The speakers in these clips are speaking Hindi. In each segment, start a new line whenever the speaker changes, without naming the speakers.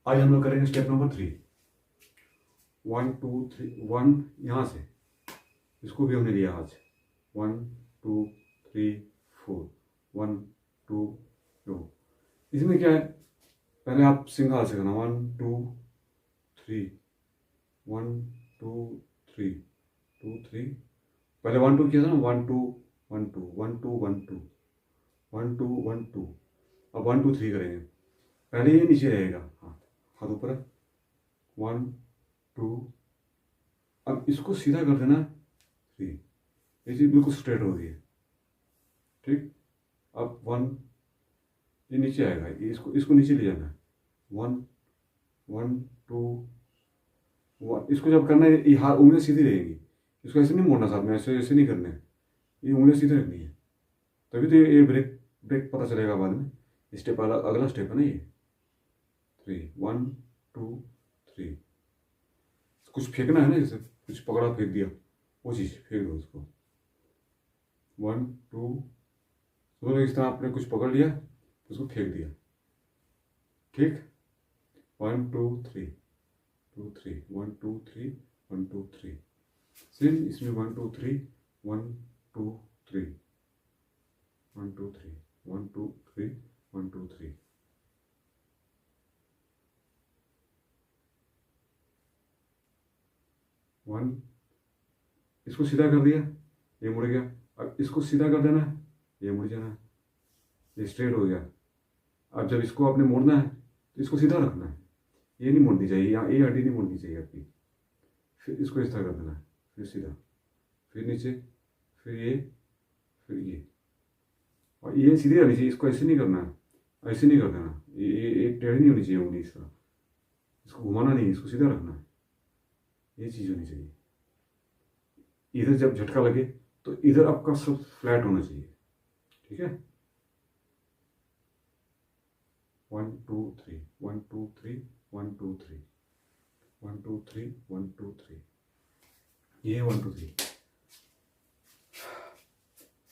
आज हम लोग करेंगे स्टेप नंबर 3। 1 2 3 1 यहाँ से, इसको भी हमने लिया आज। 1 2 3 4 1 2 2। इसमें क्या है, पहले आप सिंगल हाथ से करना। 1 2 3 1 2 3 2 3। पहले 1 2 किया था ना, 1 2 1 2 1 2 1 2 1 2 1 2। अब 1 2 3 करेंगे। पहले ये नीचे रहेगा, हाथ हाथ ऊपर है। 1 2। अब इसको सीधा कर देना 3। ये चीज बिल्कुल स्ट्रेट हो गई है, ठीक। अब 1, ये नीचे आएगा, ये इसको इसको नीचे ले जाना है। 1 1 2 1। इसको जब करना है, ये हाथ उंगलियां सीधी रहेंगी। इसको ऐसे नहीं मोड़ना साथ में, ऐसे ऐसे नहीं करना है। ये उंगलियां सीधी रखनी है, तभी तो ये ब्रेक ब्रेक पता चलेगा बाद में। स्टेप अगला स्टेप है ना ये। 3 1 2 3। कुछ फेंकना है ना, जैसे कुछ पकड़ा फेंक दिया, वो चीज़ फेंक दो उसको। 1 2। तो इस तरह आपने कुछ पकड़ लिया, उसको फेंक दिया, ठीक। 1 2 3 2 3 1 2 3 1 2 3। सेम इसमें 1 2 3 1 2 3 1 2 3 1 2 3 1 2 3। 1। इसको सीधा कर दिया, ये मुड़ गया। अब इसको सीधा कर देना है, ये मुड़ जाना है, ये स्ट्रेट हो गया। अब जब इसको आपने मोड़ना है तो इसको सीधा रखना है, ये नहीं मोड़नी चाहिए, यहाँ ये हड्डी नहीं मोड़नी चाहिए आपकी। फिर इसको इस तरह कर देना है, फिर सीधा, फिर नीचे, फिर ये, फिर ये। और ये सीधी रहनी चाहिए, इसको ऐसे नहीं करना है, ऐसे नहीं कर देना। ये टेढ़ी नहीं होनी चाहिए उंगली इस तरह, इसको घुमाना नहीं, इसको सीधा रखना है। ये चीज़ होनी चाहिए। इधर जब झटका लगे तो इधर आपका सब फ्लैट होना चाहिए, ठीक है। 1 2 3 1 2 3 1 2 3 1 2 3 1 2 3। ये 1 2 3।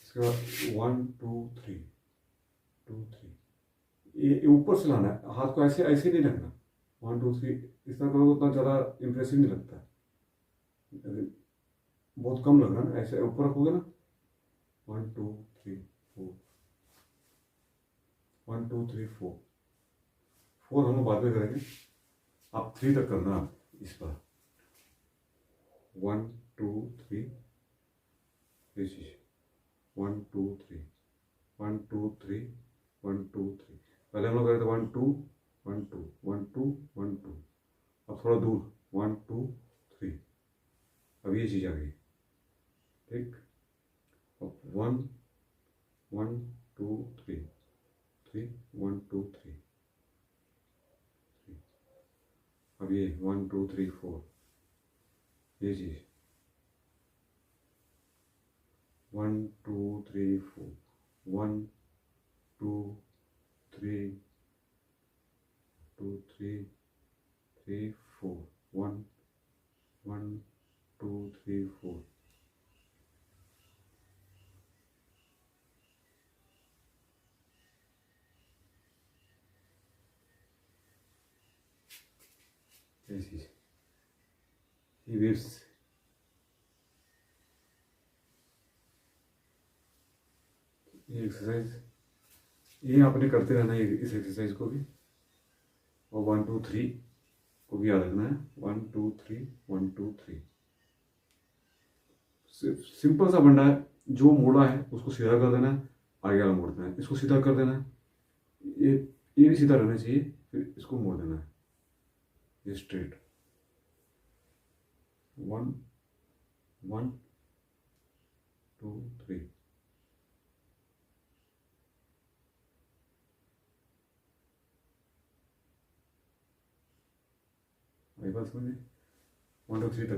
इसके बाद 1 2 3 2 3। ये ऊपर से लाना है, हाथ को ऐसे ऐसे नहीं रखना। 1 2 3 इस तरह करोगे उतना ज़्यादा इंप्रेसिव नहीं लगता, बहुत कम लग रहा है ना। ऐसे ऊपर रखोगे ना, 1 2 3 4 1 2 3 4 4 हम लोग बाद में करेंगे। आप 3 तक करना इस पर। 1 2 3। ये चीज 1 2 3 1 2 3 1 2 3। पहले हम लोग करे थे 1 2 1 2 1 2 1 2। अब थोड़ा दूर 1 2 3। अब ये चीज आ गई, ठीक। अब 1 1 2 3 3 1 2 3 3। अब ये 1 2 3 4। ये चीज 1 2 3 4 1 2 3 2 3 3 4 1 1 2 3 4। ये चीज, ये वेव्स, ये एक्सरसाइज, ये आपने करते रहना है इस एक्सरसाइज को भी। और 1 2 3 को भी याद रखना है। 1 2 3 1 2 3। सिंपल सा बंडा है, जो मोड़ा है उसको सीधा कर देना है, आगे वाला मोड़ देना है, इसको सीधा कर देना है, ये ये भी सीधा रहना चाहिए, फिर इसको मोड़ देना है, ये स्ट्रेट। 1 1 2 3। आई बात समझे। 1 2 3 तक